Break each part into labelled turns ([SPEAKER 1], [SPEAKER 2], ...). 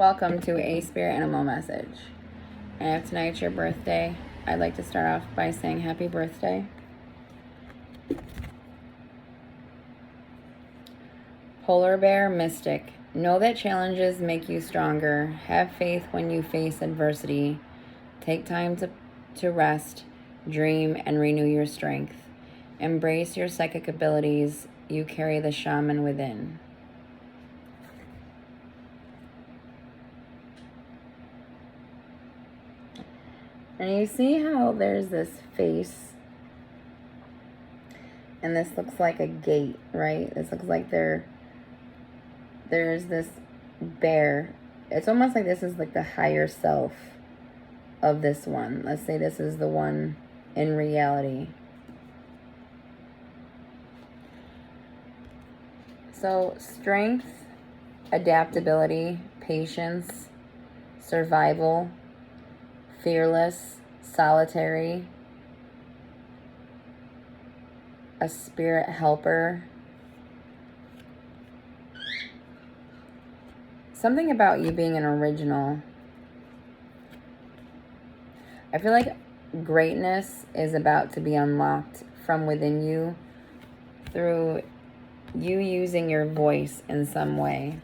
[SPEAKER 1] Welcome to a spirit animal message. And if tonight's your birthday, I'd like to start off by saying happy birthday. Polar Bear Mystic. Know that challenges make you stronger. Have faith when you face adversity. Take time to rest, dream, and renew your strength. Embrace your psychic abilities. You carry the shaman within. And you see how there's this face, and this looks like a gate, right? This looks like there's this bear. It's almost like this is like the higher self of this one. Let's say this is the one in reality. So strength, adaptability, patience, survival, fearless, solitary, a spirit helper. Something about you being an original. I feel like greatness is about to be unlocked from within you through you using your voice in some way.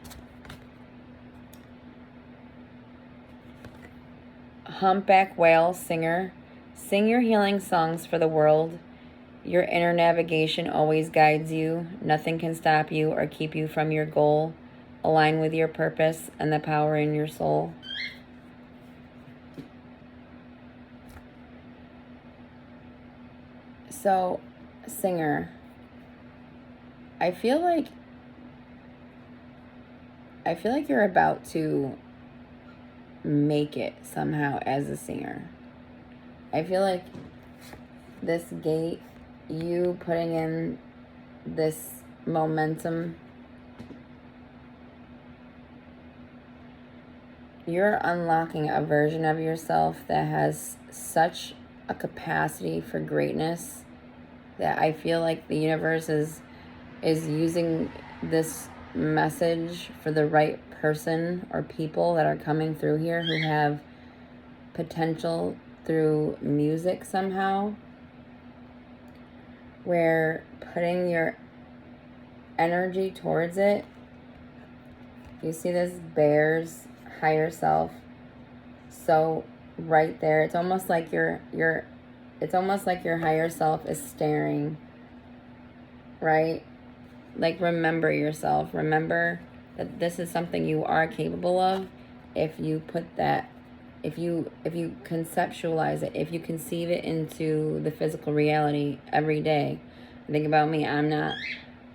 [SPEAKER 1] Humpback whale singer. Sing your healing songs for the world. Your inner navigation always guides you. Nothing can stop you or keep you from your goal. Align with your purpose and the power in your soul. So, singer. I feel like you're about to make it somehow as a singer. I feel like this gate, you putting in this momentum, you're unlocking a version of yourself that has such a capacity for greatness that I feel like the universe is using this message for the right person or people that are coming through here who have potential through music somehow, where putting your energy towards it. You see this bear's higher self, so right there. It's almost like your higher self is staring, right? Like, remember yourself. Remember that this is something you are capable of if you put that, if you conceptualize it, if you conceive it into the physical reality every day. Think about me. I'm not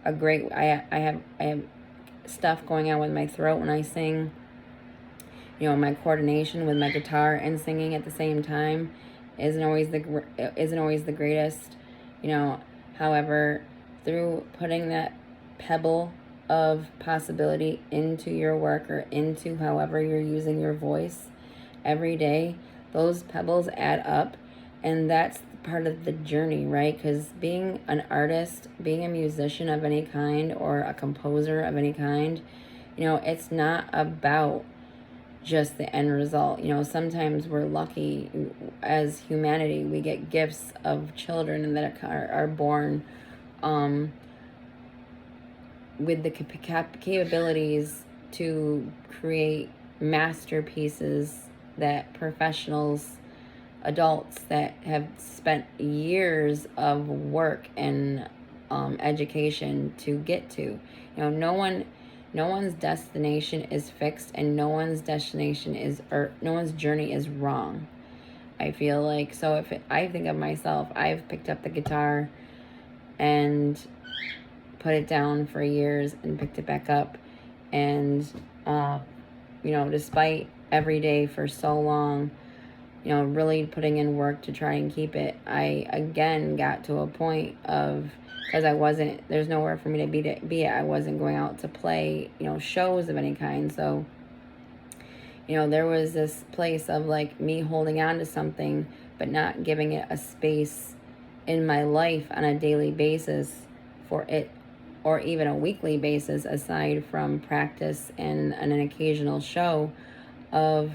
[SPEAKER 1] a great, I have stuff going on with my throat when I sing. You know, my coordination with my guitar and singing at the same time isn't always the greatest. You know, however, through putting that pebble of possibility into your work or into however you're using your voice every day, those pebbles add up, and that's part of the journey, right? Because being an artist, being a musician of any kind or a composer of any kind, you know, it's not about just the end result. You know, sometimes we're lucky as humanity, we get gifts of children that are born with the capabilities to create masterpieces that professionals, adults that have spent years of work and education to get to. You know, no one's destination is fixed, and no one's journey is wrong. I feel like, so I think of myself, I've picked up the guitar and put it down for years and picked it back up, and you know, despite every day for so long, you know, really putting in work to try and keep it, I again got to a point of, because there's nowhere for me to be at. I wasn't going out to play, you know, shows of any kind. So, you know, there was this place of like me holding on to something, but not giving it a space in my life on a daily basis for it or even a weekly basis, aside from practice and an occasional show, of,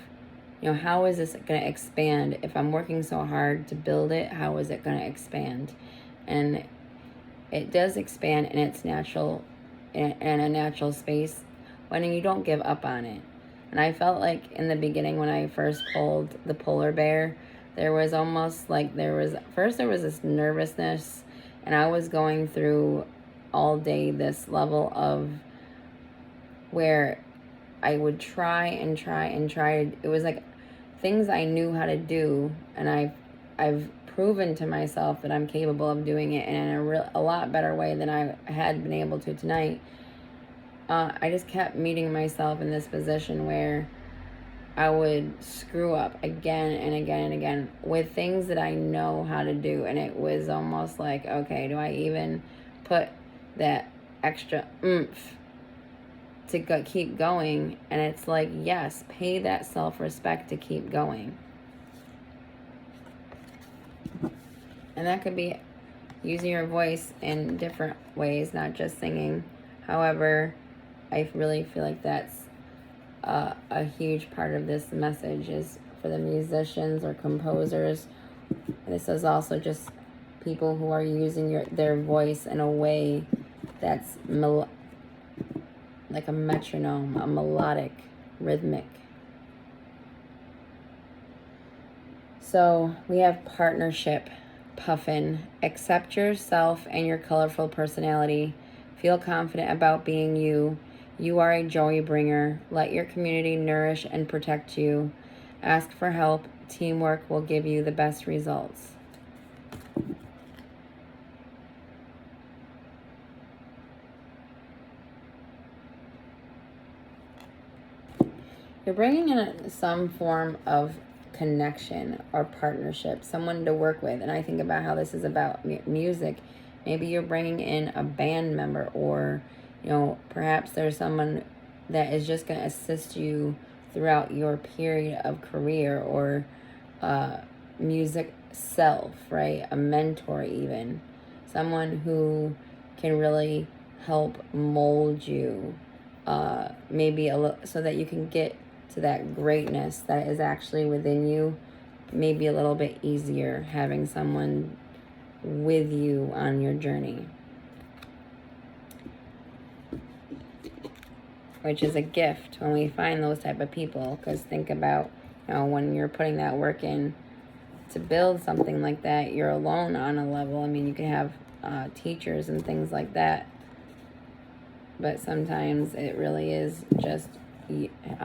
[SPEAKER 1] you know, how is this going to expand? If I'm working so hard to build it, how is it going to expand? And it does expand in its natural, in a natural space, when you don't give up on it. And I felt like in the beginning, when I first pulled the polar bear, there was almost like there was this nervousness, and I was going through all day this level of where I would try and try and try. It was like things I knew how to do, and I've proven to myself that I'm capable of doing it, and in a lot better way than I had been able to tonight. I just kept meeting myself in this position where I would screw up again and again and again with things that I know how to do. And it was almost like, okay, do I even put that extra oomph to keep going? And it's like, yes, pay that self-respect to keep going. And that could be using your voice in different ways, not just singing. However, I really feel like that's a huge part of this message, is for the musicians or composers. This is also just people who are using their voice in a way that's like a metronome, a melodic, rhythmic. So we have partnership, Puffin. Accept yourself and your colorful personality. Feel confident about being you. You are a joy bringer. Let your community nourish and protect you. Ask for help. Teamwork will give you the best results. You're bringing in some form of connection or partnership, someone to work with. And I think about how this is about music. Maybe you're bringing in a band member, or, you know, perhaps there's someone that is just going to assist you throughout your period of career, or music self, right? A mentor, even someone who can really help mold you, maybe so that you can get to that greatness that is actually within you. Maybe a little bit easier having someone with you on your journey, which is a gift when we find those type of people. Because think about, you know, when you're putting that work in to build something like that, you're alone on a level. I mean, you can have teachers and things like that, but sometimes it really is just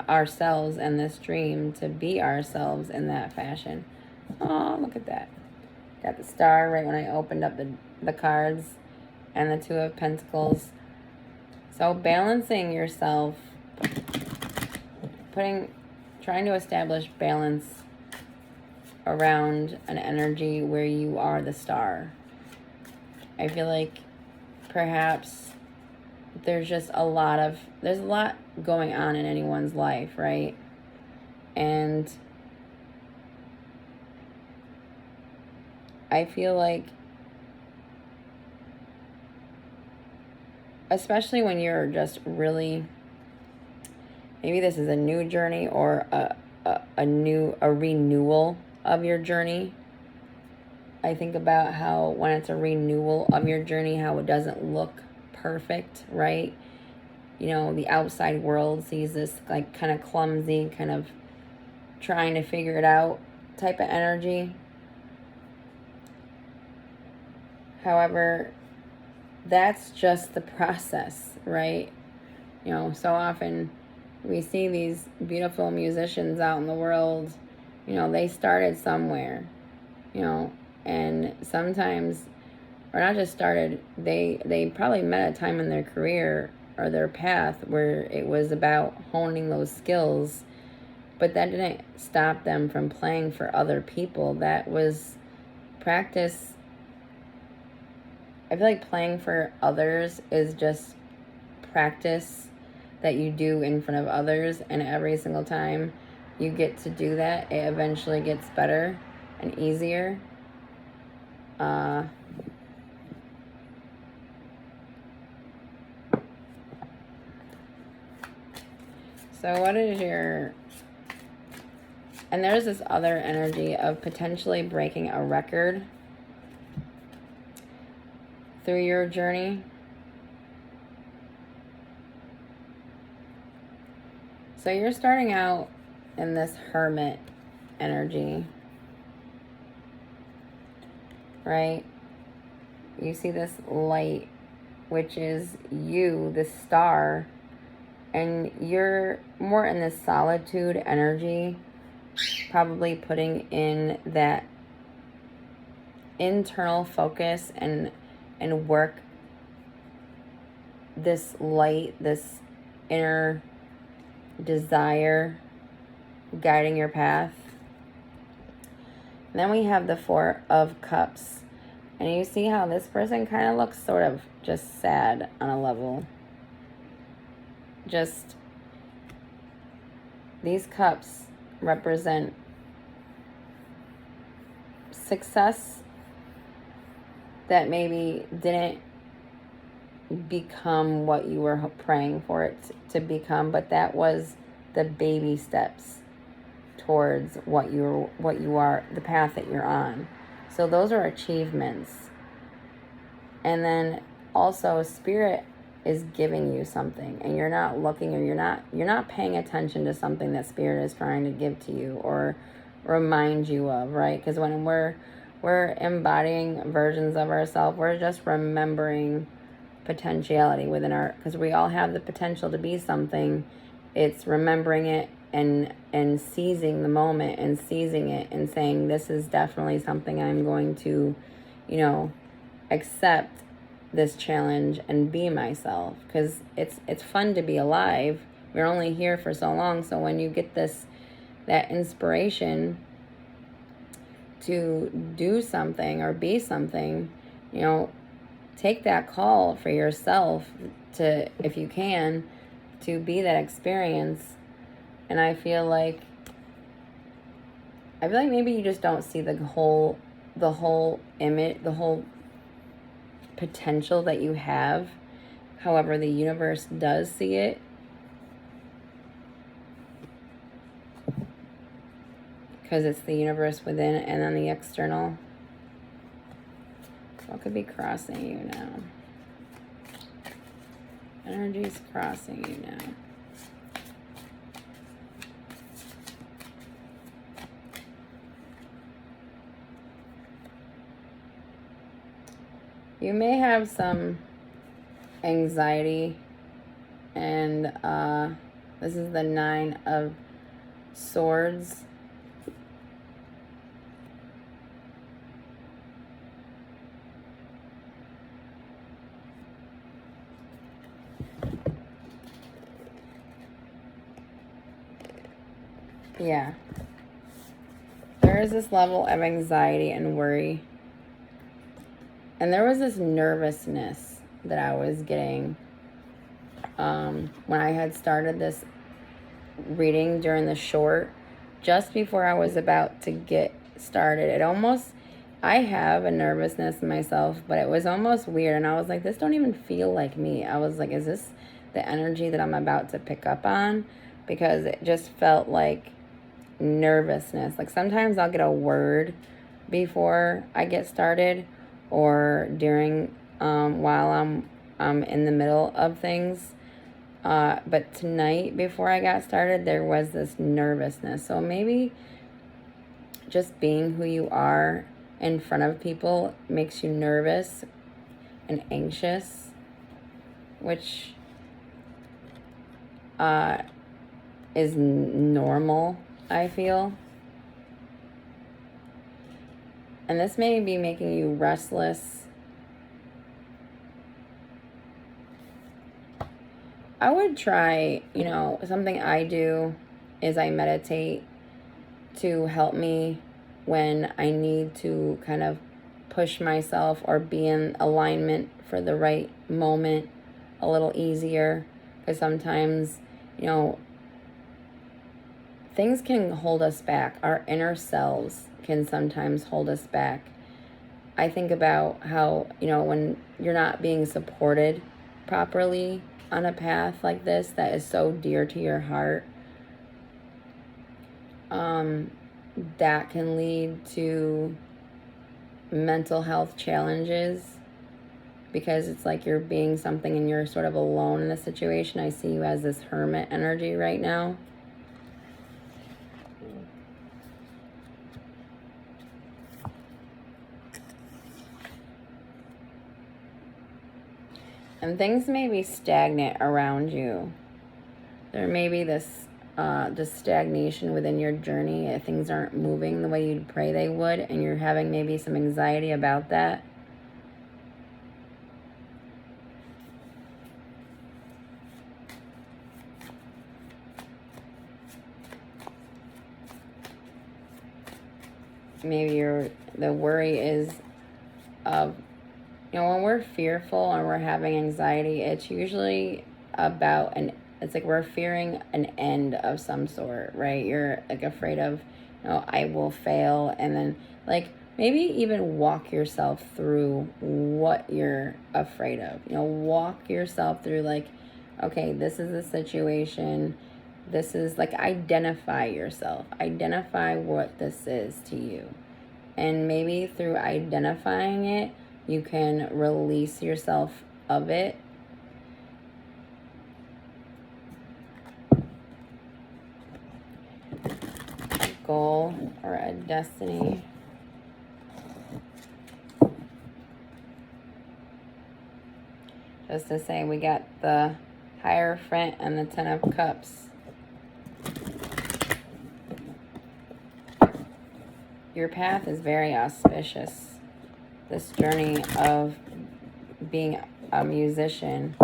[SPEAKER 1] ourselves and this dream to be ourselves in that fashion. Oh, look at that. Got the star right when I opened up the cards, and the Two of Pentacles. So balancing yourself, trying to establish balance around an energy where you are the star. I feel like perhaps there's a lot going on in anyone's life, right? And I feel like, especially when you're just really, maybe this is a new journey, or a renewal of your journey. I think about how when it's a renewal of your journey, how it doesn't look perfect, right? You know, the outside world sees this like kind of clumsy, kind of trying to figure it out type of energy. However, that's just the process, right? You know, so often we see these beautiful musicians out in the world, you know, they started somewhere, you know, and sometimes, or not just started, they probably met a time in their career or their path where it was about honing those skills, but that didn't stop them from playing for other people. That was practice. I feel like playing for others is just practice that you do in front of others, and every single time you get to do that, it eventually gets better and easier. So what is your... And there's this other energy of potentially breaking a record through your journey. So you're starting out in this hermit energy, right? You see this light, which is you, the star, and you're more in this solitude energy, probably putting in that internal focus and work this light, this inner desire guiding your path. And then we have the Four of Cups. And you see how this person kind of looks sort of just sad on a level. Just, these cups represent success that maybe didn't become what you were praying for it to become, but that was the baby steps towards what you are, the path that you're on. So those are achievements. And then also Spirit is giving you something, and you're not looking, or you're not paying attention to something that Spirit is trying to give to you or remind you of, right? Because when we're embodying versions of ourselves, we're just remembering potentiality within our, because we all have the potential to be something. It's remembering it and seizing the moment and seizing it and saying, this is definitely something I'm going to, accept this challenge and be myself, because it's fun to be alive. We're only here for so long. So when you get that inspiration to do something or be something, take that call for yourself to, if you can, to be that experience. And I feel like maybe you just don't see the whole image, the whole potential that you have. However, the universe does see it. Because it's the universe within and then the external. What could be crossing you now? Energy's crossing you now. You may have some anxiety, and this is the Nine of Swords. Yeah. There is this level of anxiety and worry. And there was this nervousness that I was getting when I had started this reading during the short, just before I was about to get started. I have a nervousness in myself, but it was almost weird. And I was like, this don't even feel like me. I was like, is this the energy that I'm about to pick up on? Because it just felt like nervousness. Like sometimes I'll get a word before I get started, or during while I'm in the middle of things. But tonight, before I got started, there was this nervousness. So maybe just being who you are in front of people makes you nervous and anxious, which is normal, I feel. And this may be making you restless. I would try, something I do is I meditate to help me when I need to kind of push myself or be in alignment for the right moment a little easier. Because sometimes, things can hold us back. Our inner selves can sometimes hold us back. I think about how, when you're not being supported properly on a path like this that is so dear to your heart, that can lead to mental health challenges, because it's like you're being something and you're sort of alone in the situation. I see you as this hermit energy right now. And things may be stagnant around you. There may be this just stagnation within your journey. Things aren't moving the way you'd pray they would, and you're having maybe some anxiety about that. Maybe the worry is of, when we're fearful and we're having anxiety, it's usually about it's like we're fearing an end of some sort, right? You're like afraid of, I will fail. And then like maybe even walk yourself through what you're afraid of. Walk yourself through like, okay, this is the situation. This is like, identify yourself. Identify what this is to you. And maybe through identifying it, you can release yourself of it. A goal or a destiny. Just to say, we got the Hierophant and the Ten of Cups. Your path is very auspicious. This journey of being a musician,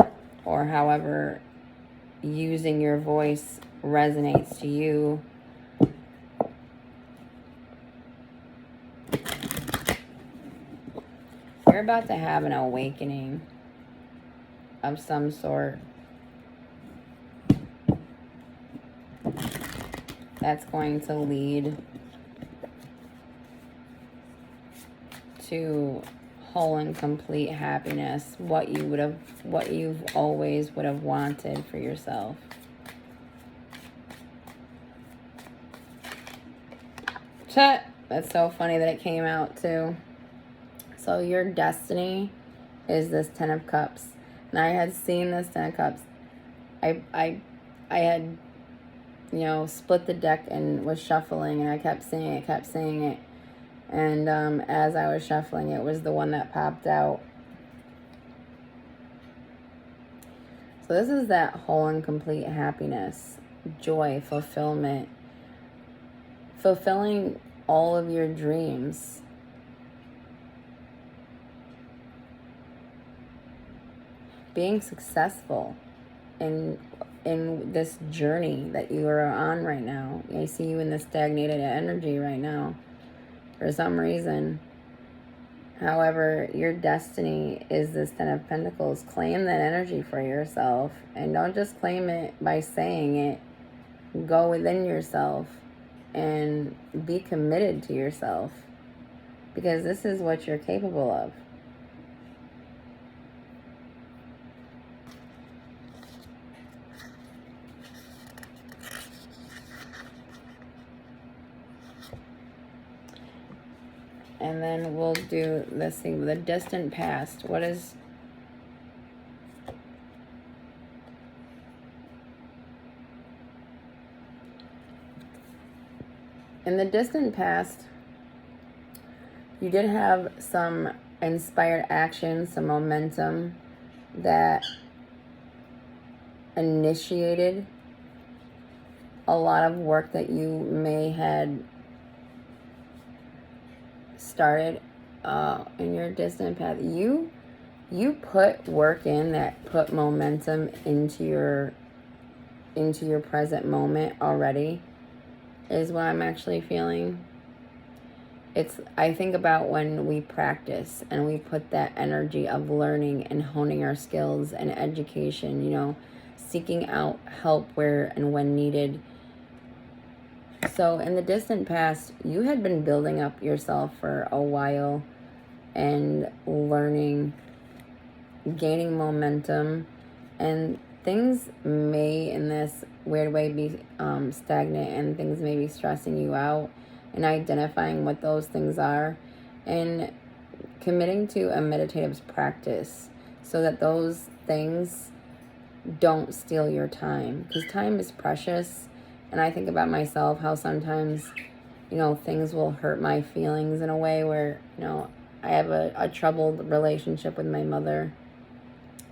[SPEAKER 1] or however using your voice resonates to you, you're about to have an awakening of some sort. That's going to lead to whole and complete happiness, what you've always would have wanted for yourself. Chat. That's so funny that it came out too. So your destiny is this Ten of Cups. And I had seen this Ten of Cups. I had, split the deck and was shuffling, and I kept seeing it. And as I was shuffling, it was the one that popped out. So this is that whole and complete happiness, joy, fulfillment, fulfilling all of your dreams. Being successful in this journey that you are on right now. I see you in this stagnated energy right now for some reason. However, your destiny is this Ten of Pentacles. Claim that energy for yourself. And don't just claim it by saying it. Go within yourself and be committed to yourself. Because this is what you're capable of. And then we'll do this thing, the distant past. What is... In the distant past, you did have some inspired action, some momentum that initiated a lot of work that you may had started in your distant past. You put work in that put momentum into your present moment already, is what I'm actually feeling. I think about when we practice and we put that energy of learning and honing our skills and education, seeking out help where and when needed. So in the distant past, you had been building up yourself for a while and learning, gaining momentum, and things may in this weird way be stagnant, and things may be stressing you out, and identifying what those things are and committing to a meditative practice so that those things don't steal your time, because time is precious. And I think about myself, how sometimes, things will hurt my feelings in a way where, I have a troubled relationship with my mother.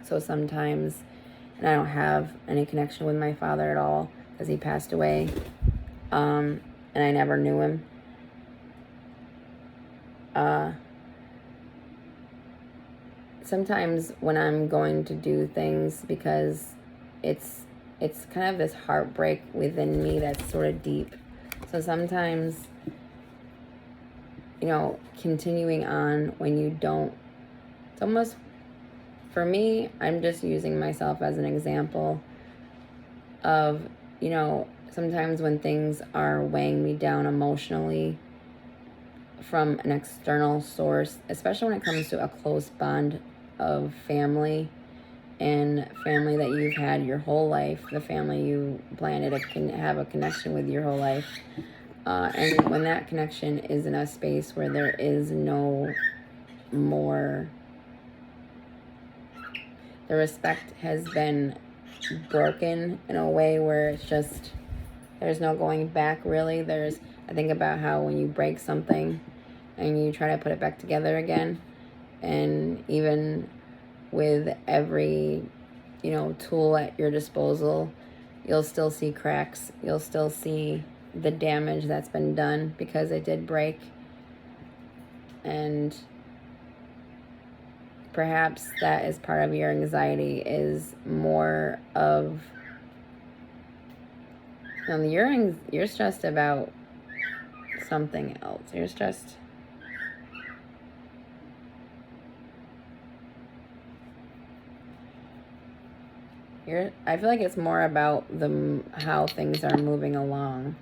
[SPEAKER 1] So sometimes, and I don't have any connection with my father at all because he passed away. And I never knew him. Sometimes when I'm going to do things, because it's kind of this heartbreak within me that's sort of deep. So sometimes, continuing on when you don't, it's almost, for me, I'm just using myself as an example of, sometimes when things are weighing me down emotionally from an external source, especially when it comes to a close bond of family, and family that you've had your whole life, the family you planted can have a connection with your whole life. And when that connection is in a space where there is no more, the respect has been broken in a way where it's just, there's no going back really. I think about how when you break something and you try to put it back together again, and even with every, tool at your disposal, you'll still see cracks. You'll still see the damage that's been done because it did break. And perhaps that is part of your anxiety, is more of, you're stressed about something else. You're stressed. I feel like it's more about how things are moving along,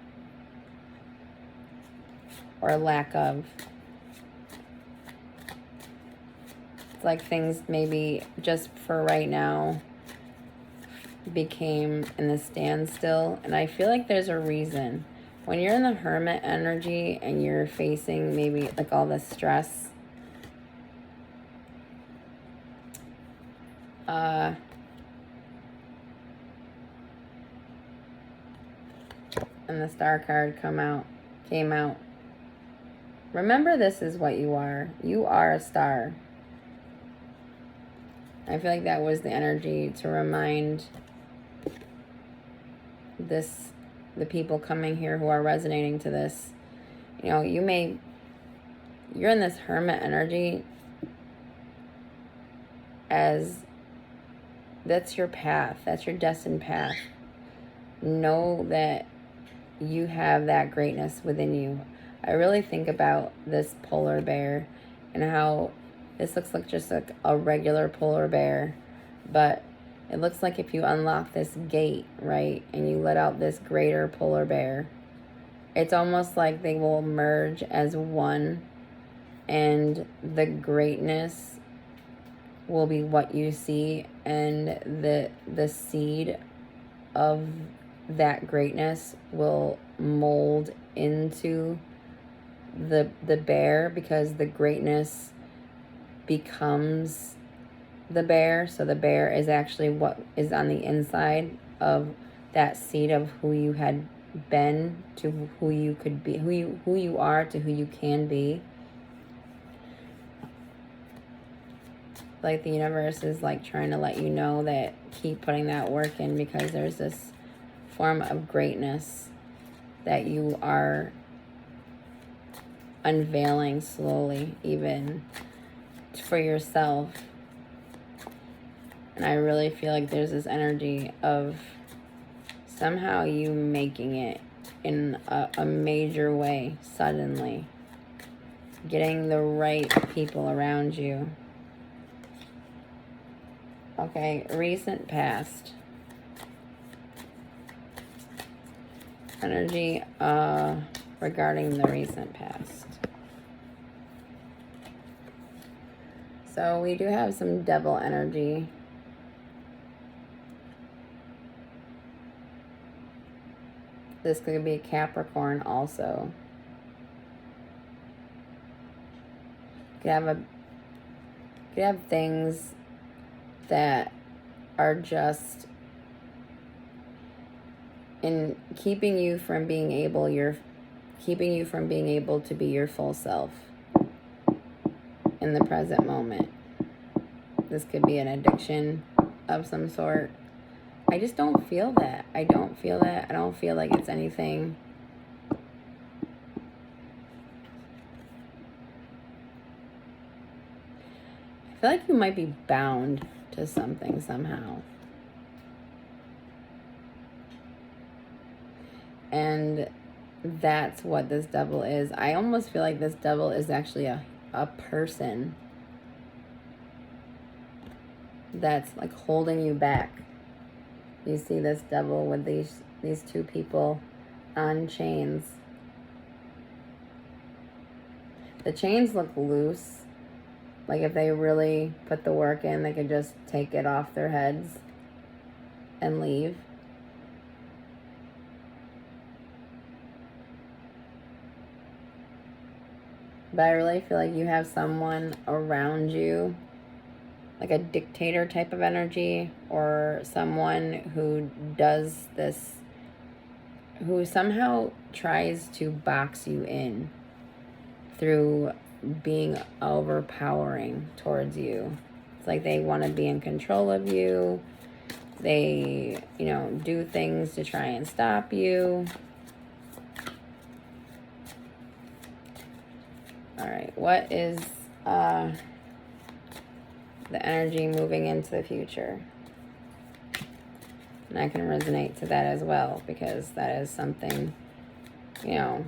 [SPEAKER 1] or lack of. It's like things maybe just for right now became in the standstill, and I feel like there's a reason. When you're in the hermit energy and you're facing maybe like all the stress, and the star card came out. Remember, this is what you are. You are a star. I feel like that was the energy to remind the people coming here who are resonating to this. You're in this hermit energy as that's your path. That's your destined path. Know that you have that greatness within you. I really think about this polar bear and how this looks like just like a regular polar bear, but it looks like if you unlock this gate, right, and you let out this greater polar bear, it's almost like they will merge as one, and the greatness will be what you see, and the seed of that greatness will mold into the bear, because the greatness becomes the bear. So the bear is actually what is on the inside of that seed of who you had been to who you could be, who you are to who you can be. Like the universe is like trying to let you know that keep putting that work in, because there's this form of greatness that you are unveiling slowly, even for yourself. And I really feel like there's this energy of somehow you making it in a major way suddenly, getting the right people around you. Okay, recent past energy regarding the recent past. So we do have some devil energy. This could be a Capricorn also. You could have things that are just in keeping you from being able to be your full self in the present moment. This could be an addiction of some sort. I just don't feel that. I don't feel like it's anything. I feel like you might be bound to something somehow. And that's what this devil is. I almost feel like this devil is actually a person that's like holding you back. You see this devil with these two people on chains. The chains look loose. Like if they really put the work in, they could just take it off their heads and leave. But I really feel like you have someone around you, like a dictator type of energy, or someone who does this, who somehow tries to box you in through being overpowering towards you. It's like they want to be in control of you. They, do things to try and stop you. All right, what is the energy moving into the future? And I can resonate to that as well, because that is something, I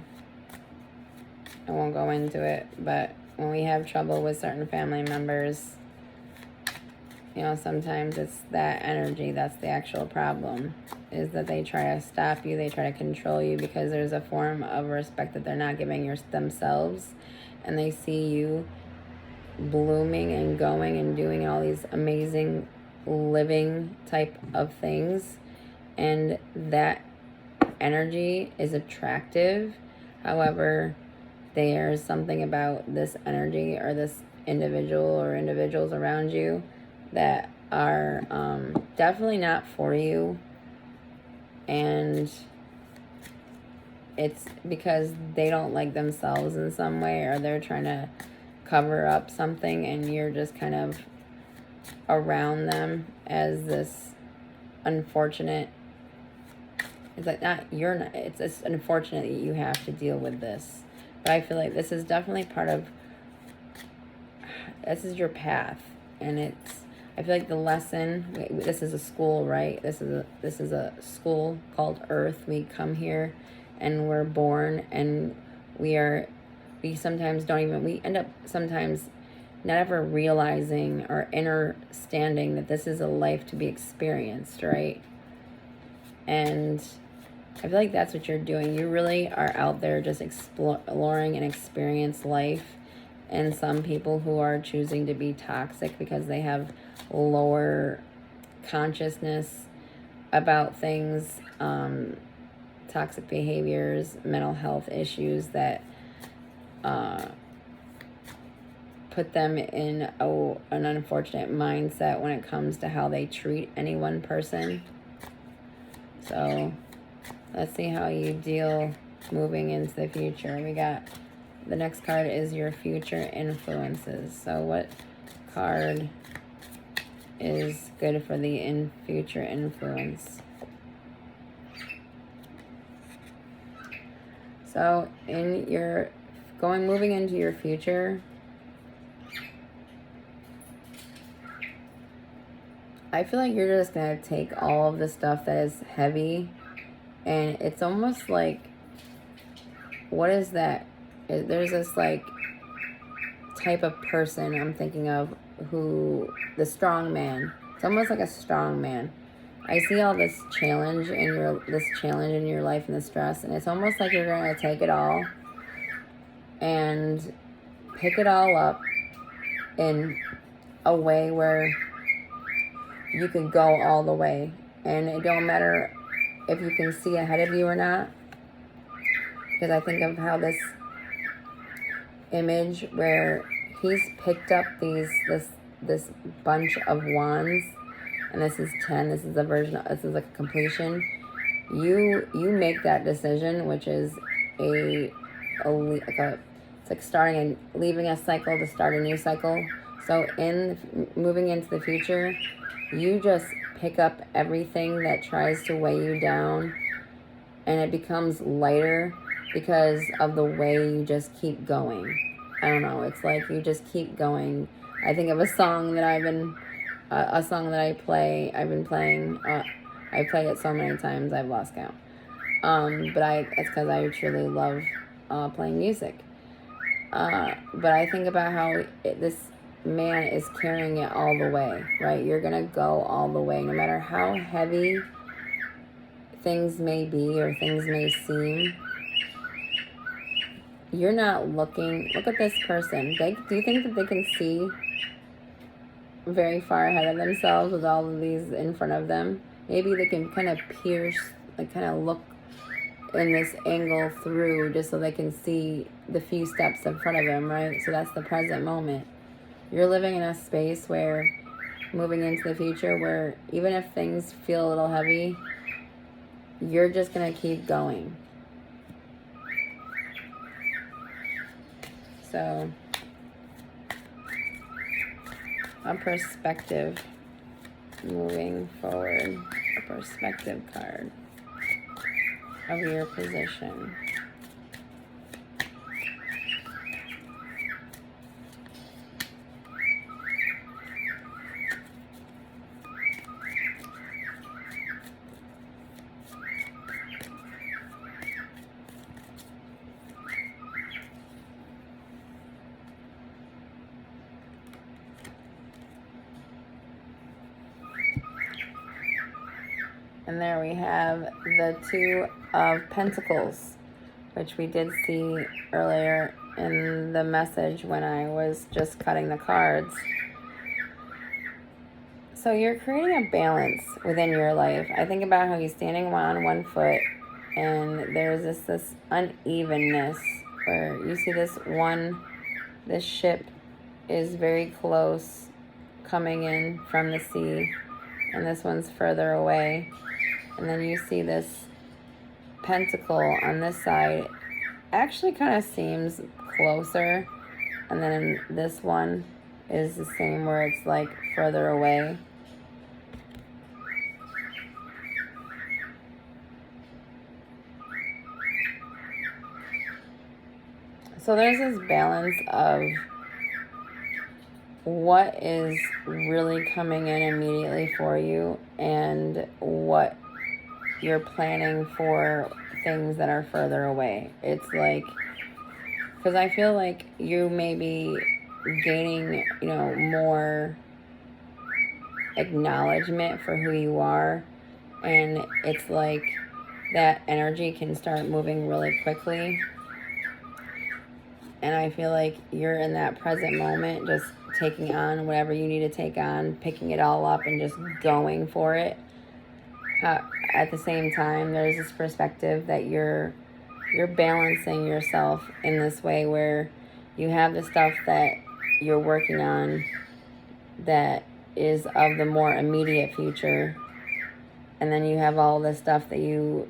[SPEAKER 1] won't go into it, but when we have trouble with certain family members, sometimes it's that energy that's the actual problem, is that they try to stop you, they try to control you, because there's a form of respect that they're not giving themselves, and they see you blooming and going and doing all these amazing living type of things, and that energy is attractive. However, there's something about this energy or this individual or individuals around you that are definitely not for you, and it's because they don't like themselves in some way, or they're trying to cover up something, and you're just kind of around them as this unfortunate, it's like it's unfortunate that you have to deal with this. But I feel like this is definitely this is your path, and I feel like the lesson, this is a school, right? This is a school called Earth. We come here and we're born, and we sometimes we end up sometimes not ever realizing or understanding that this is a life to be experienced, right? And I feel like that's what you're doing. You really are out there just exploring and experience life. And some people who are choosing to be toxic because they have lower consciousness about things, toxic behaviors, mental health issues that put them in an unfortunate mindset when it comes to how they treat any one person. So let's see how you deal moving into the future. We got the next card is your future influences. So what card is good for the future influence? So in your moving into your future, I feel like you're just going to take all of the stuff that is heavy, and it's almost like, what is that? There's this like type of person I'm thinking of, the strong man. It's almost like a strong man. I see all this challenge in your life and the stress, and it's almost like you're going to take it all and pick it all up in a way where you can go all the way, and it don't matter if you can see ahead of you or not. because I think of how this image where he's picked up this bunch of wands, and this is 10. This is a version. This is like a completion. You make that decision, which is it's like starting and leaving a cycle to start a new cycle. So moving into the future, you just pick up everything that tries to weigh you down, and it becomes lighter because of the way you just keep going. I don't know. It's like you just keep going. I think of a song that I've been playing. I play it so many times I've lost count. But it's because I truly love playing music. But I think about how this man is carrying it all the way, right? You're gonna go all the way, no matter how heavy things may be or things may seem. You're not looking. Look at this person. Do you think that they can see very far ahead of themselves with all of these in front of them? Maybe they can kind of pierce, like kind of look in this angle through just so they can see the few steps in front of them, right? So that's the present moment. You're living in a space where, moving into the future, where even if things feel a little heavy, you're just going to keep going. So, a perspective, moving forward, a perspective card of your position. And there we have the Two of Pentacles, which we did see earlier in the message when I was just cutting the cards. So you're creating a balance within your life. I think about how you're standing on one foot, and there's this unevenness where you see this ship is very close coming in from the sea, and this one's further away. And then you see this pentacle on this side actually kind of seems closer. And then this one is the same where it's like further away. So there's this balance of what is really coming in immediately for you and what you're planning for things that are further away. It's like, because I feel like you may be gaining, more acknowledgement for who you are, and it's like that energy can start moving really quickly. And I feel like you're in that present moment, just taking on whatever you need to take on, picking it all up and just going for it. At the same time, there's this perspective that you're balancing yourself in this way where you have the stuff that you're working on that is of the more immediate future, and then you have all the stuff that you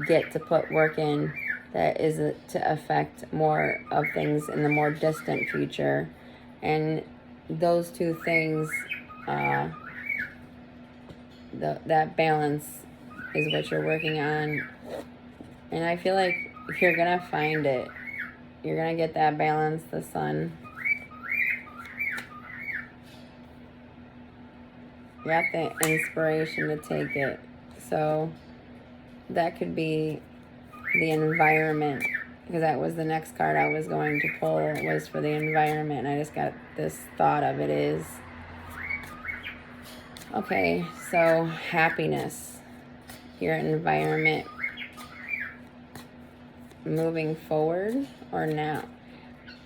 [SPEAKER 1] get to put work in that is to affect more of things in the more distant future. And those two things, that balance is what you're working on. And I feel like you're gonna find it. You're gonna get that balance. The sun. You got the inspiration to take it. So that could be the environment, because that was the next card I was going to pull, was for the environment. And I just got this thought of it is, okay, so happiness, your environment, moving forward or now.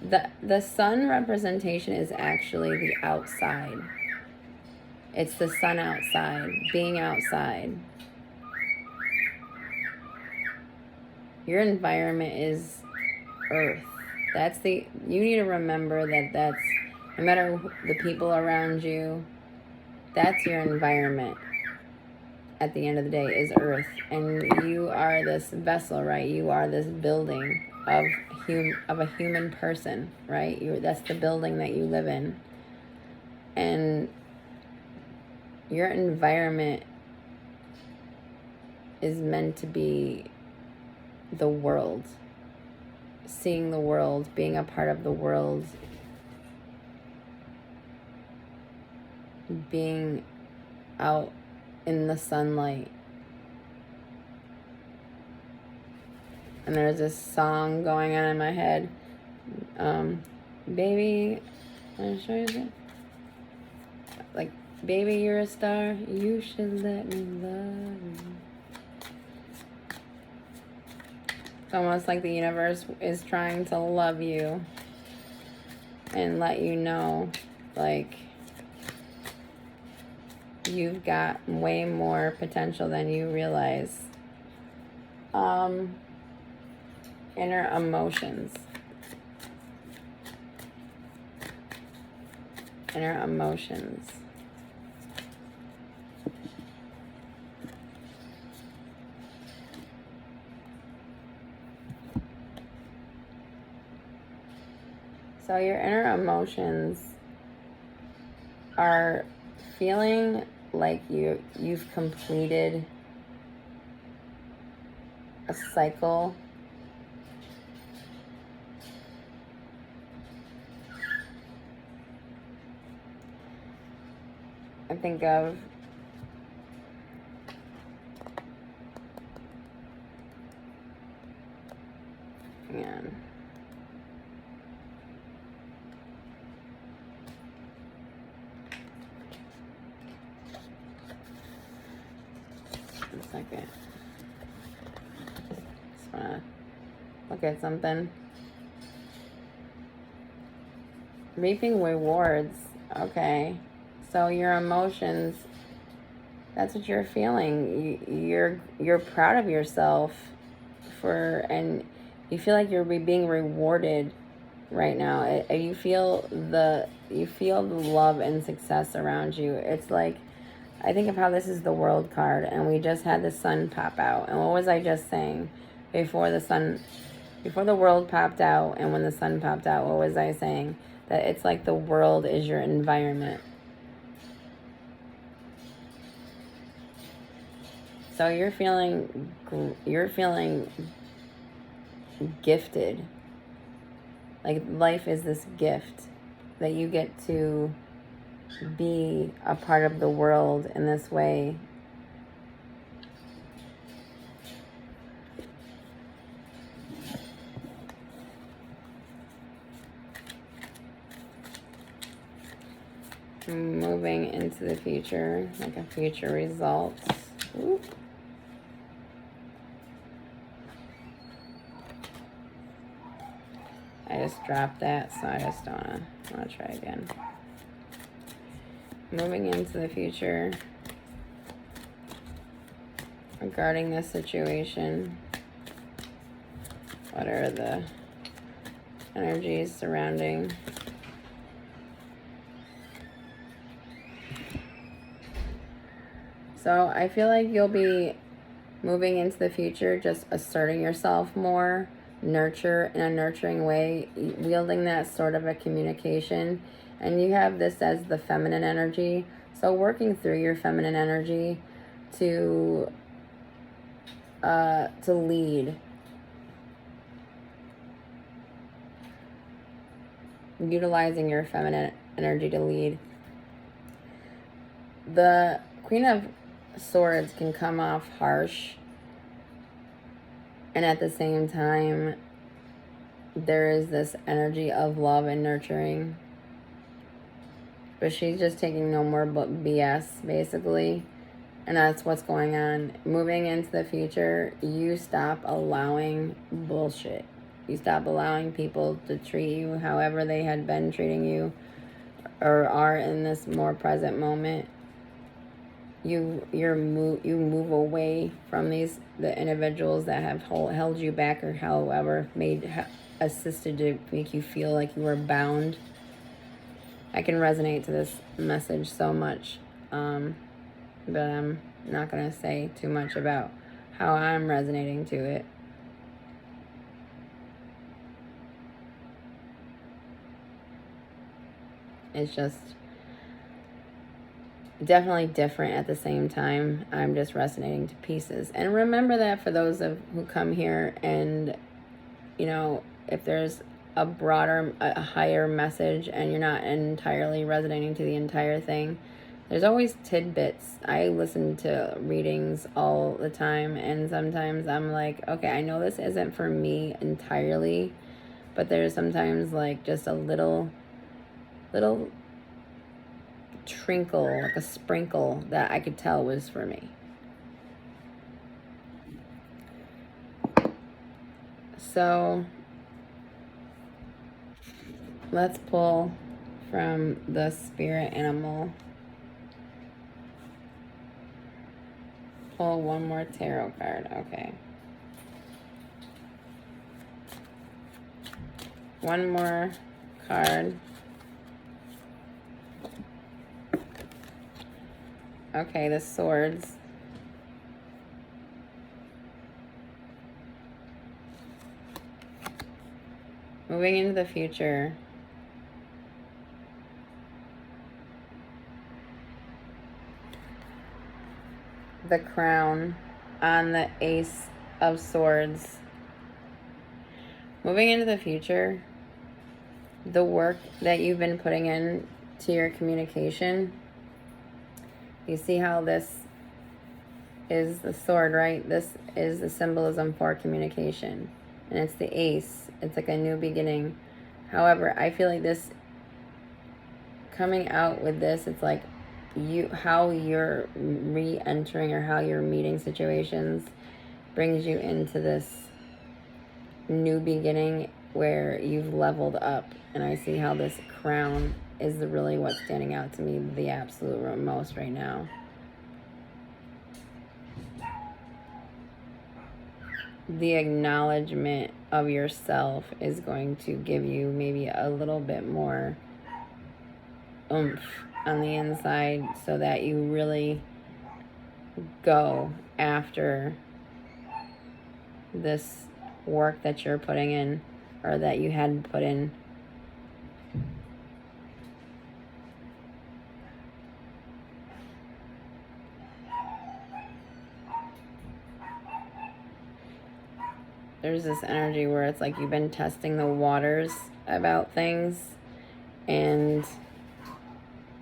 [SPEAKER 1] The sun representation is actually the outside. It's the sun outside, being outside. Your environment is Earth. You need to remember that's, no matter the people around you, that's your environment. At the end of the day is Earth, and you are this vessel, right? You are this building of a human person, right? That's the building that you live in, and your environment is meant to be the world, seeing the world, being a part of the world, being out in the sunlight. And there's this song going on in my head. Baby, I'm sure you like, baby, you're a star. You should let me love you. It's almost like the universe is trying to love you and let you know, like, you've got way more potential than you realize. Inner emotions. Inner emotions. So your inner emotions are feeling like you've completed a cycle I think of man. One second. Just wanna look at something. Reaping rewards. Okay. So your emotions, that's what you're feeling. You're proud of yourself and you feel like you're being rewarded right now. You feel the love and success around you. It's like, I think of how this is the World card, and we just had the sun pop out. And what was I just saying? Before the world popped out, and when the sun popped out, what was I saying? That it's like the world is your environment. So you're feeling gifted. Like life is this gift that you get to be a part of the world in this way. Moving into the future, like a future results. Ooh. I just dropped that, so I just don't want to try again. Moving into the future regarding this situation. What are the energies surrounding? So I feel like you'll be moving into the future just asserting yourself more, in a nurturing way, wielding that sort of a communication. And you have this as the feminine energy. So working through your feminine energy to lead. Utilizing your feminine energy to lead. The Queen of Swords can come off harsh, and at the same time there is this energy of love and nurturing, but she's just taking no more BS basically, and that's what's going on. Moving into the future, you stop allowing bullshit. You stop allowing people to treat you however they had been treating you or are in this more present moment. you move away from the individuals that have held you back, or however assisted to make you feel like you were bound. I can resonate to this message so much, but I'm not going to say too much about how I'm resonating to it. It's just definitely different at the same time. I'm just resonating to pieces. And remember that for those who come here, and, you know, if there's a higher message and you're not entirely resonating to the entire thing, there's always tidbits. I listen to readings all the time, and sometimes I'm like, okay, I know this isn't for me entirely, but there's sometimes like just a little trinkle, like a sprinkle, that I could tell was for me. So let's pull from the spirit animal. Pull one more tarot card. Okay. One more card. Okay, the swords. Moving into the future. The crown on the Ace of Swords. Moving into the future, the work that you've been putting in to your communication. You see how this is the sword, right? This is the symbolism for communication. And it's the ace. It's like a new beginning. However, I feel like this, coming out with this, it's like how you're re-entering or how you're meeting situations brings you into this new beginning where you've leveled up. And I see how this crown is really what's standing out to me the absolute most right now. The acknowledgement of yourself is going to give you maybe a little bit more oomph on the inside, so that you really go after this work that you're putting in, or that you had put in. There's this energy where it's like you've been testing the waters about things, and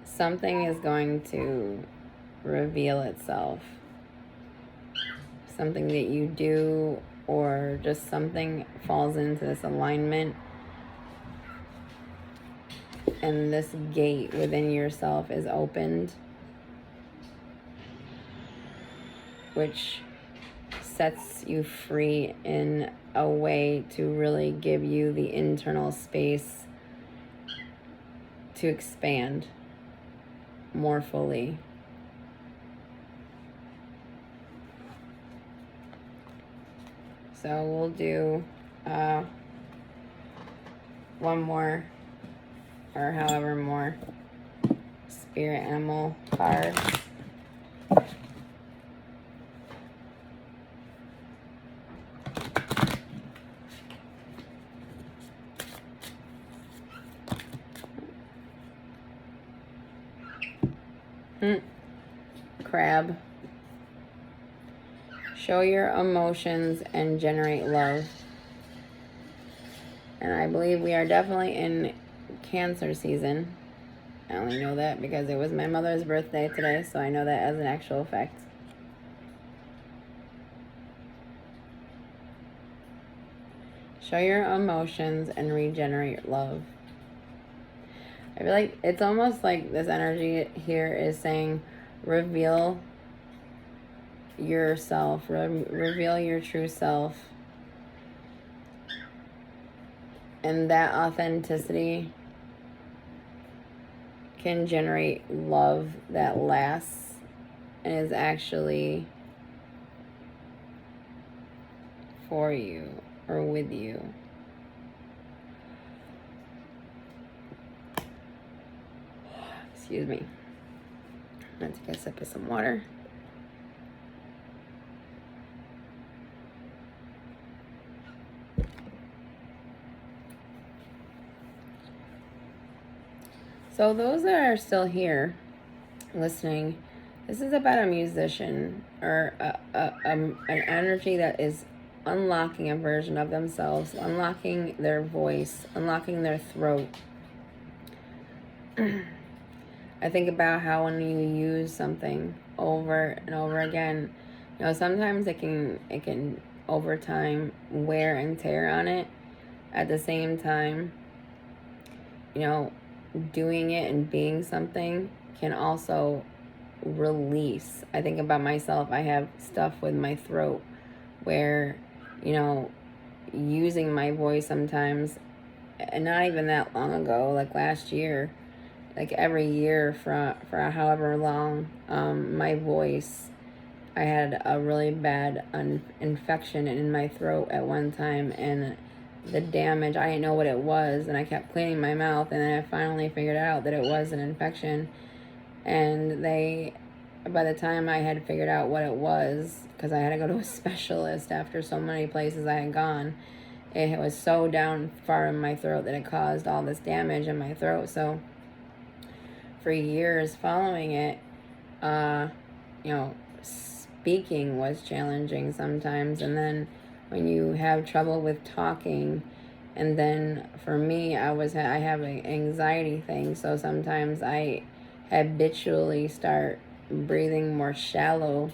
[SPEAKER 1] something is going to reveal itself. Something that you do, or just something falls into this alignment, and this gate within yourself is opened, which sets you free in a way to really give you the internal space to expand more fully. So we'll do one more, or however more, spirit animal cards. Crab. Show your emotions and generate love. And I believe we are definitely in Cancer season. I only know that because it was my mother's birthday today, so I know that as an actual fact. Show your emotions and regenerate love. I feel like it's almost like this energy here is saying, reveal yourself, reveal your true self. And that authenticity can generate love that lasts and is actually for you or with you. Excuse me. I'm going to take a sip of some water. So those that are still here listening, this is about a musician or an energy that is unlocking a version of themselves, unlocking their voice, unlocking their throat. I think about how when you use something over and over again, you know, sometimes it can over time wear and tear on it. At the same time, you know, doing it and being something can also release. I think about myself, I have stuff with my throat where, you know, using my voice sometimes, and not even that long ago, like last year, like every year for however long, my voice, I had a really bad infection in my throat at one time, and the damage, I didn't know what it was, and I kept cleaning my mouth, and then I finally figured out that it was an infection. And by the time I had figured out what it was, because I had to go to a specialist after so many places I had gone, it was so down far in my throat that it caused all this damage in my throat. So for years following it, you know, speaking was challenging sometimes. And then when you have trouble with talking, and then for me, I have an anxiety thing. So sometimes I habitually start breathing more shallow,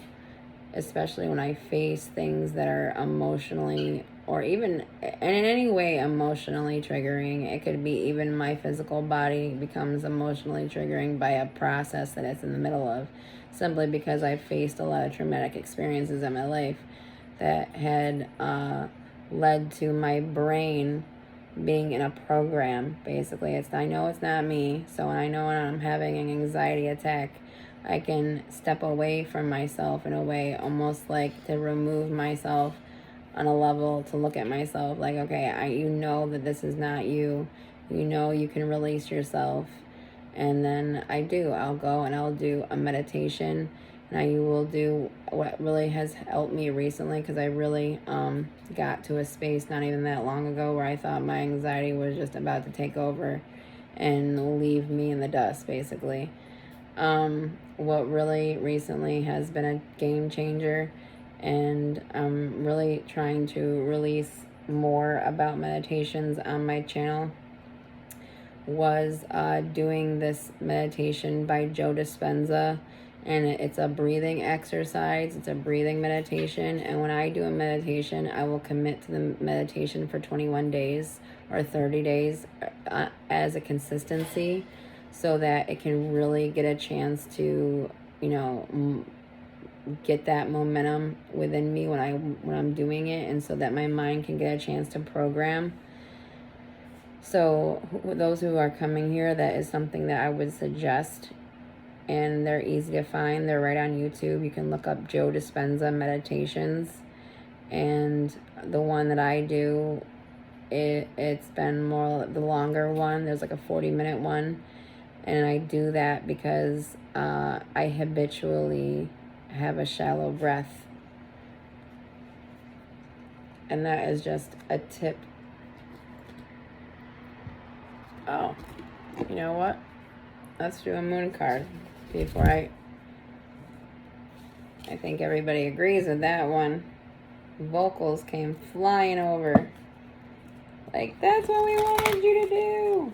[SPEAKER 1] especially when I face things that are emotionally or even in any way emotionally triggering. It could be even my physical body becomes emotionally triggering by a process that it's in the middle of, simply because I've faced a lot of traumatic experiences in my life that had led to my brain being in a program. Basically, I know it's not me, so when I know when I'm having an anxiety attack, I can step away from myself in a way, almost like to remove myself on a level, to look at myself like, okay, you know that this is not you. You know you can release yourself. And then I'll go and I'll do a meditation. And I will do what really has helped me recently, because I really got to a space not even that long ago where I thought my anxiety was just about to take over and leave me in the dust, basically. What really recently has been a game changer, and I'm really trying to release more about meditations on my channel, was doing this meditation by Joe Dispenza. And it's a breathing exercise. It's a breathing meditation. And when I do a meditation, I will commit to the meditation for 21 days or 30 days as a consistency, so that it can really get a chance to, you know, get that momentum within me when I'm doing it, and so that my mind can get a chance to program. So those who are coming here, that is something that I would suggest. And they're easy to find. They're right on YouTube. You can look up Joe Dispenza meditations. And the one that I do, it's been more the longer one. There's like a 40-minute one. And I do that because I habitually have a shallow breath. And that is just a tip. Oh, you know what? Let's do a moon card before I think everybody agrees with that one. Vocals came flying over. Like, that's what we wanted you to do.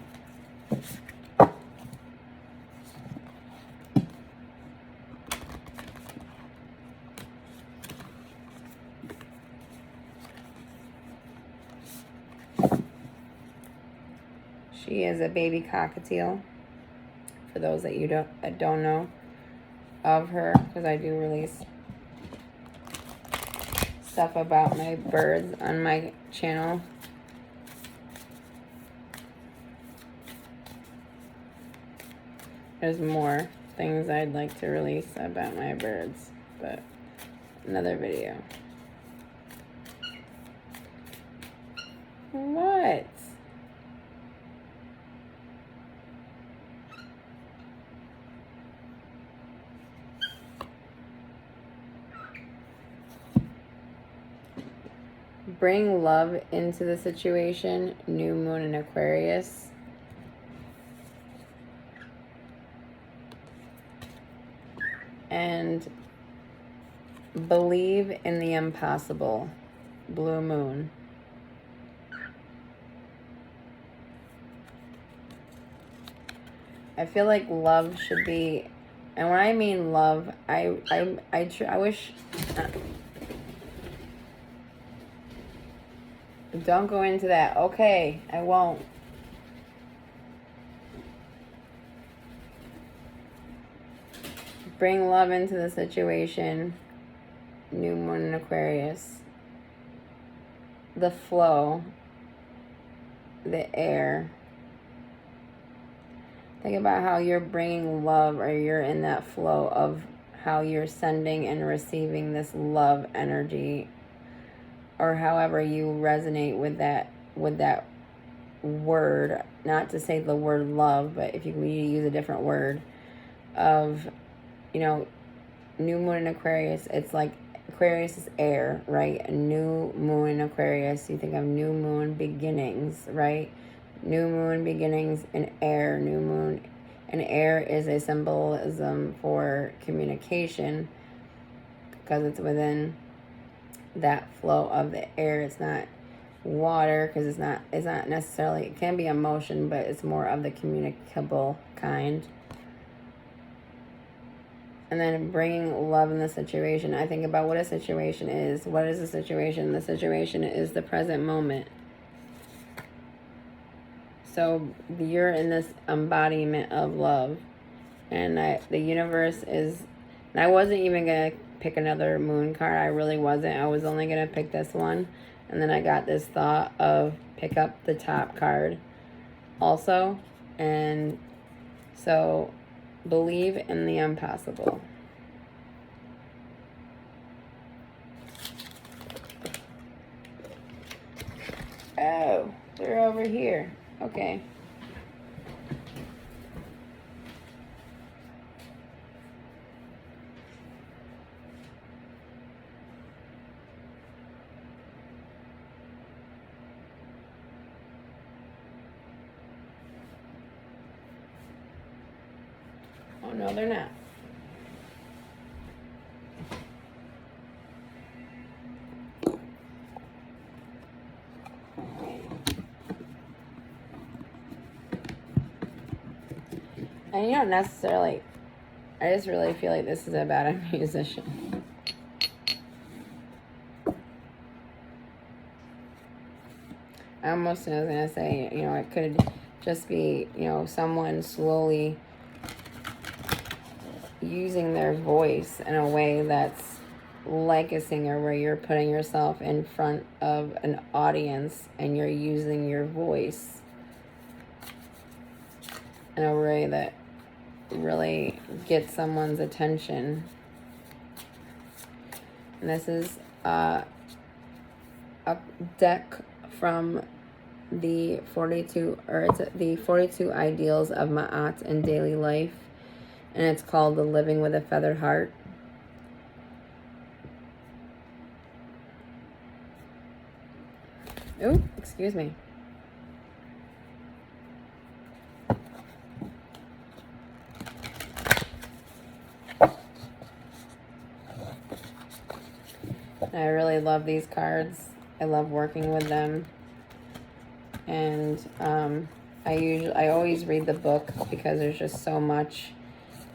[SPEAKER 1] She is a baby cockatiel. For those that don't know of her, because I do release stuff about my birds on my channel. There's more things I'd like to release about my birds, but another video. What? Bring love into the situation. New moon in Aquarius. And believe in the impossible. Blue moon. I feel like love should be, and when I mean love, I wish. Don't go into that. Okay, I won't. Bring love into the situation. New moon in Aquarius. The flow. The air. Think about how you're bringing love, or you're in that flow of how you're sending and receiving this love energy, or however you resonate with that word. Not to say the word love, but if you use a different word of, you know, new moon in Aquarius, it's like Aquarius is air, right? A new moon in Aquarius, you think of new moon beginnings, right? New moon beginnings in air. New moon and air is a symbolism for communication, because it's within that flow of the air. It's not water, because it's not necessarily, it can be emotion, but it's more of the communicable kind. And then bringing love in the situation. I think about what a situation is. What is the situation? The situation is the present moment. So you're in this embodiment of love. And the universe is... And I wasn't even going to pick another moon card. I really wasn't. I was only going to pick this one. And then I got this thought of pick up the top card also. And so believe in the impossible. Oh, they're over here. Okay. Oh, no, they're not. And you don't necessarily... I just really feel like this is about a musician. I almost was going to say, you know, it could just be, you know, someone slowly using their voice in a way that's like a singer, where you're putting yourself in front of an audience and you're using your voice in a way that really gets someone's attention. And this is a deck from the 42, or it's the 42 Ideals of Ma'at in Daily Life, and it's called The Living with a Feathered Heart. Oh, excuse me. I really love these cards. I love working with them. And I always read the book, because there's just so much,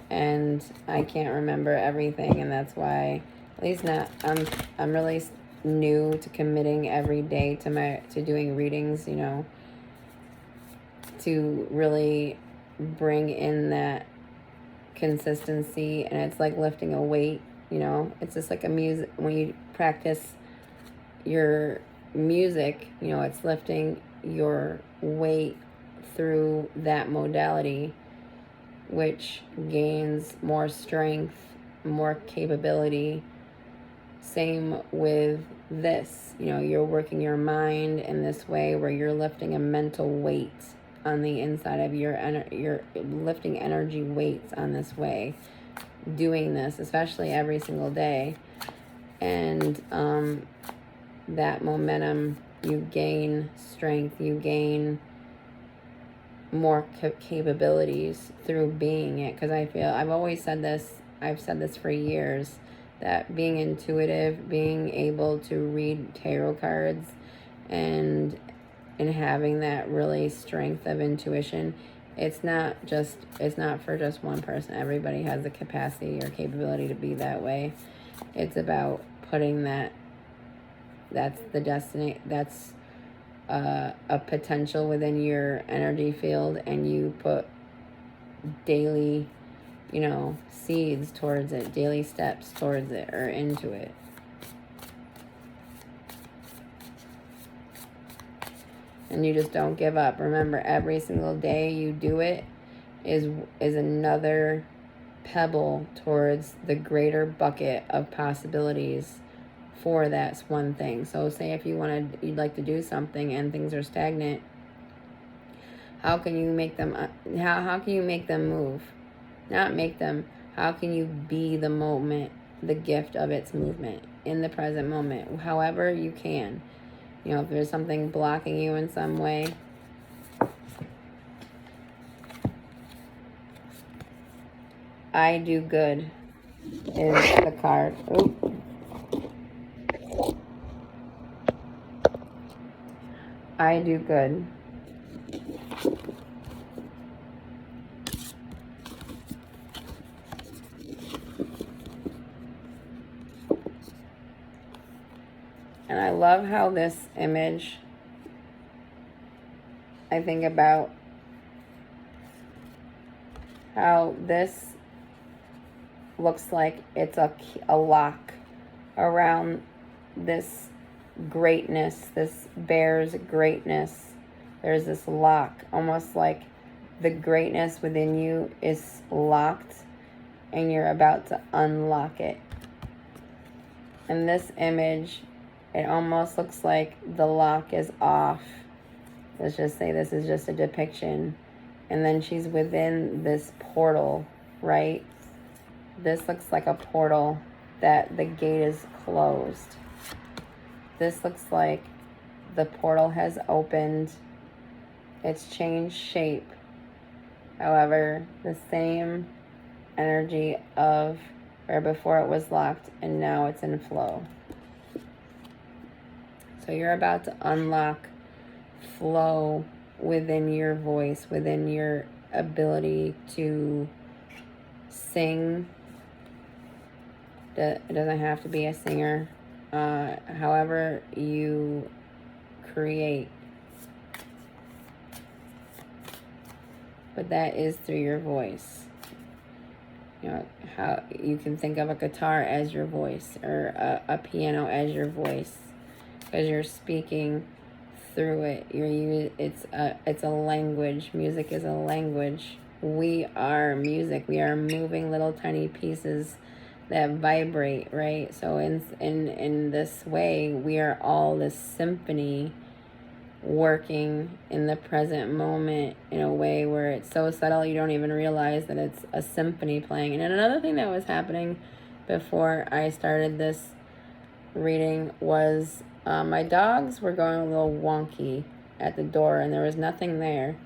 [SPEAKER 1] and I can't remember everything, and that's why, at least not, I'm really new to committing every day to doing readings, you know, to really bring in that consistency. And it's like lifting a weight, you know. It's just like a music, when you practice your music, you know, it's lifting your weight through that modality, which gains more strength, more capability. Same with this. You know, you're working your mind in this way where you're lifting a mental weight on the inside of you're lifting energy weights on this way, doing this, especially every single day. And that momentum, you gain strength, you gain more capabilities through being it. Because I feel, I've always said this, I've said this for years, that being intuitive, being able to read tarot cards and having that really strength of intuition, it's not for just one person. Everybody has the capacity or capability to be that way. It's about putting that's the destiny, that's a potential within your energy field, and you put daily, you know, seeds towards it, daily steps towards it or into it. And you just don't give up. Remember, every single day you do it is another pebble towards the greater bucket of possibilities for that one thing. So say if you'd like to do something and things are stagnant, how can you make them how can you make them move? Not make them. How can you be the moment, the gift of its movement in the present moment, however you can? You know, if there's something blocking you in some way, I do good is the card. Oop. I do good. And I love how this image, I think about how this looks like it's a lock around this greatness, this bear's greatness. There's this lock, almost like the greatness within you is locked and you're about to unlock it. In this image, it almost looks like the lock is off. Let's just say this is just a depiction. And then she's within this portal, right? This looks like a portal that the gate is closed. This looks like the portal has opened. It's changed shape. However, the same energy of where before it was locked and now it's in flow. So you're about to unlock flow within your voice, within your ability to sing. It doesn't have to be a singer. However you create. But that is through your voice. You know, how you can think of a guitar as your voice or a piano as your voice. Because you're speaking through it. It's a language. Music is a language. We are music. We are moving little tiny pieces that vibrate, right? So in this way, we are all this symphony working in the present moment in a way where it's so subtle you don't even realize that it's a symphony playing. And another thing that was happening before I started this reading was my dogs were going a little wonky at the door and there was nothing there.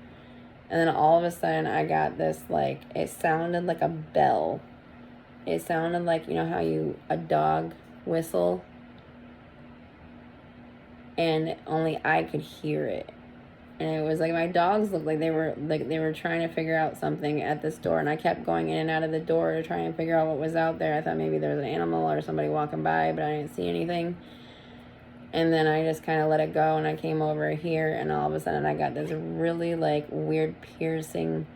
[SPEAKER 1] And then all of a sudden I got this, like, it sounded like a bell. It sounded like, you know how a dog whistle? And only I could hear it. And it was like my dogs looked like they were trying to figure out something at this door. And I kept going in and out of the door to try and figure out what was out there. I thought maybe there was an animal or somebody walking by, but I didn't see anything. And then I just kind of let it go, and I came over here, and all of a sudden I got this really, like, weird piercing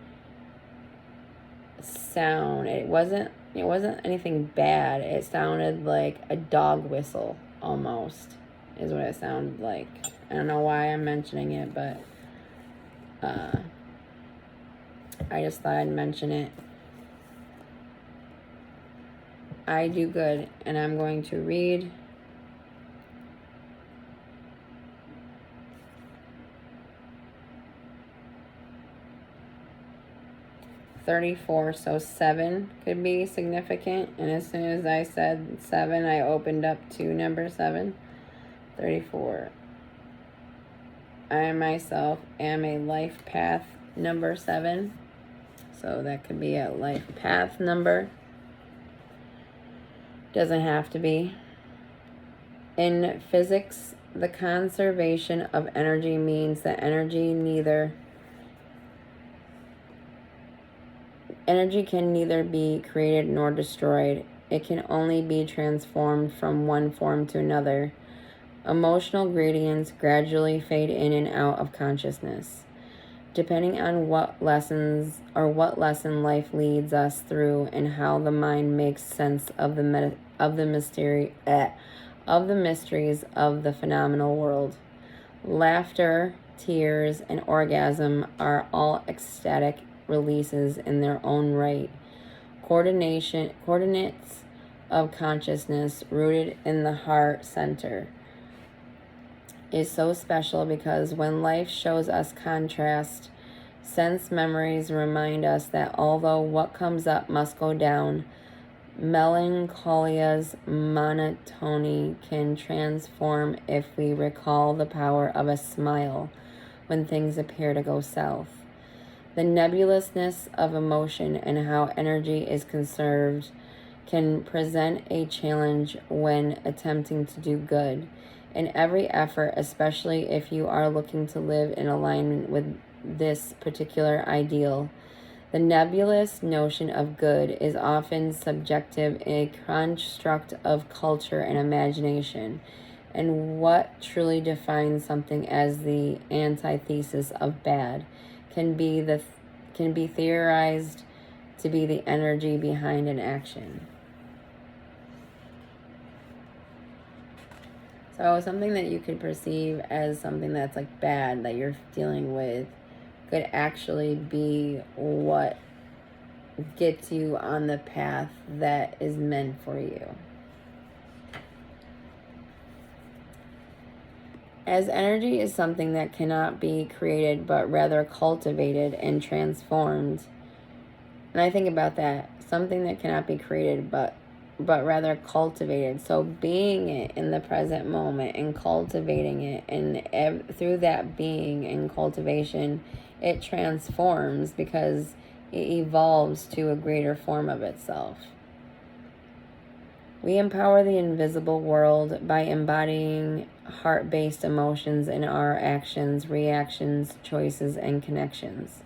[SPEAKER 1] sound. It wasn't anything bad. It sounded like a dog whistle, almost, is what it sounded like. I don't know why I'm mentioning it, but I just thought I'd mention it. I do good, and I'm going to read $34, so 7 could be significant. And as soon as I said 7, I opened up to number 7. 34. I myself am a life path number 7. So that could be a life path number. Doesn't have to be. In physics, the conservation of energy means that energy can neither be created nor destroyed. It can only be transformed from one form to another. Emotional gradients gradually fade in and out of consciousness, depending on what lesson life leads us through and how the mind makes sense of the mysteries of the phenomenal world. Laughter, tears, and orgasm are all ecstatic releases in their own right. Coordinates of consciousness rooted in the heart center is so special because when life shows us contrast, sense memories remind us that although what comes up must go down, melancholia's monotony can transform if we recall the power of a smile when things appear to go south. The nebulousness of emotion and how energy is conserved can present a challenge when attempting to do good. In every effort, especially if you are looking to live in alignment with this particular ideal, the nebulous notion of good is often subjective, a construct of culture and imagination, and what truly defines something as the antithesis of bad can be theorized to be the energy behind an action. So something that you could perceive as something that's like bad that you're dealing with could actually be what gets you on the path that is meant for you. As energy is something that cannot be created but rather cultivated and transformed. And I think about that, something that cannot be created but rather cultivated. So being it in the present moment and cultivating it, and through that being and cultivation, it transforms because it evolves to a greater form of itself. We empower the invisible world by embodying heart-based emotions in our actions, reactions, choices, and connections.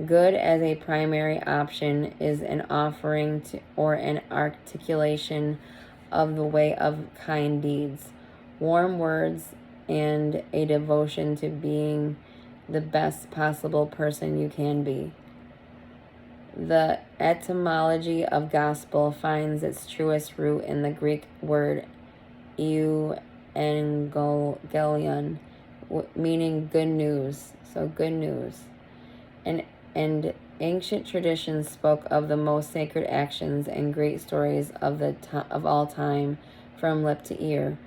[SPEAKER 1] Good as a primary option is an offering to, or an articulation of the way of kind deeds, warm words, and a devotion to being the best possible person you can be. The etymology of gospel finds its truest root in the Greek word euangelion, meaning good news. So good news. And ancient traditions spoke of the most sacred actions and great stories of all time from lip to ear.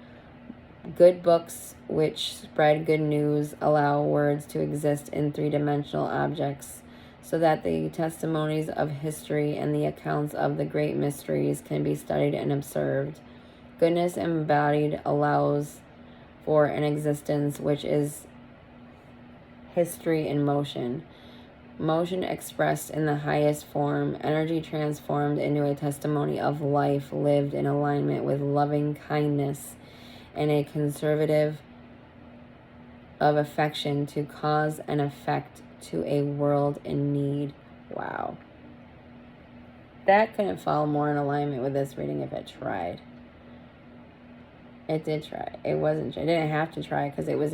[SPEAKER 1] Good books which spread good news allow words to exist in three-dimensional objects so that the testimonies of history and the accounts of the great mysteries can be studied and observed. Goodness embodied allows for an existence which is history in motion. Motion expressed in the highest form, energy transformed into a testimony of life lived in alignment with loving kindness and a conservative of affection to cause and effect to a world in need. Wow. That couldn't fall more in alignment with this reading if it tried. It did try. It didn't have to try because it was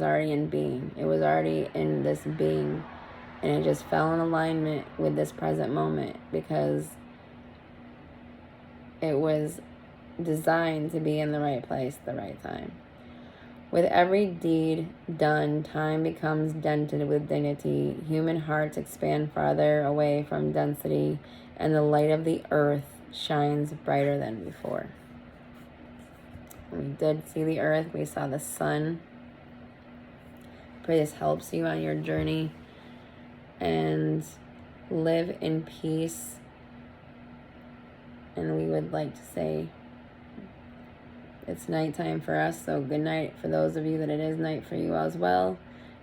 [SPEAKER 1] already in being. It was already in this being. And it just fell in alignment with this present moment because it was designed to be in the right place at the right time. With every deed done, time becomes dented with dignity. Human hearts expand farther away from density, and the light of the earth shines brighter than before. We did see the earth. We saw the sun. Pray this helps you on your journey. And live in peace. And we would like to say it's nighttime for us, so good night for those of you that it is night for you as well.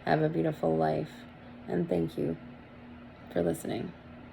[SPEAKER 1] Have a beautiful life, and thank you for listening.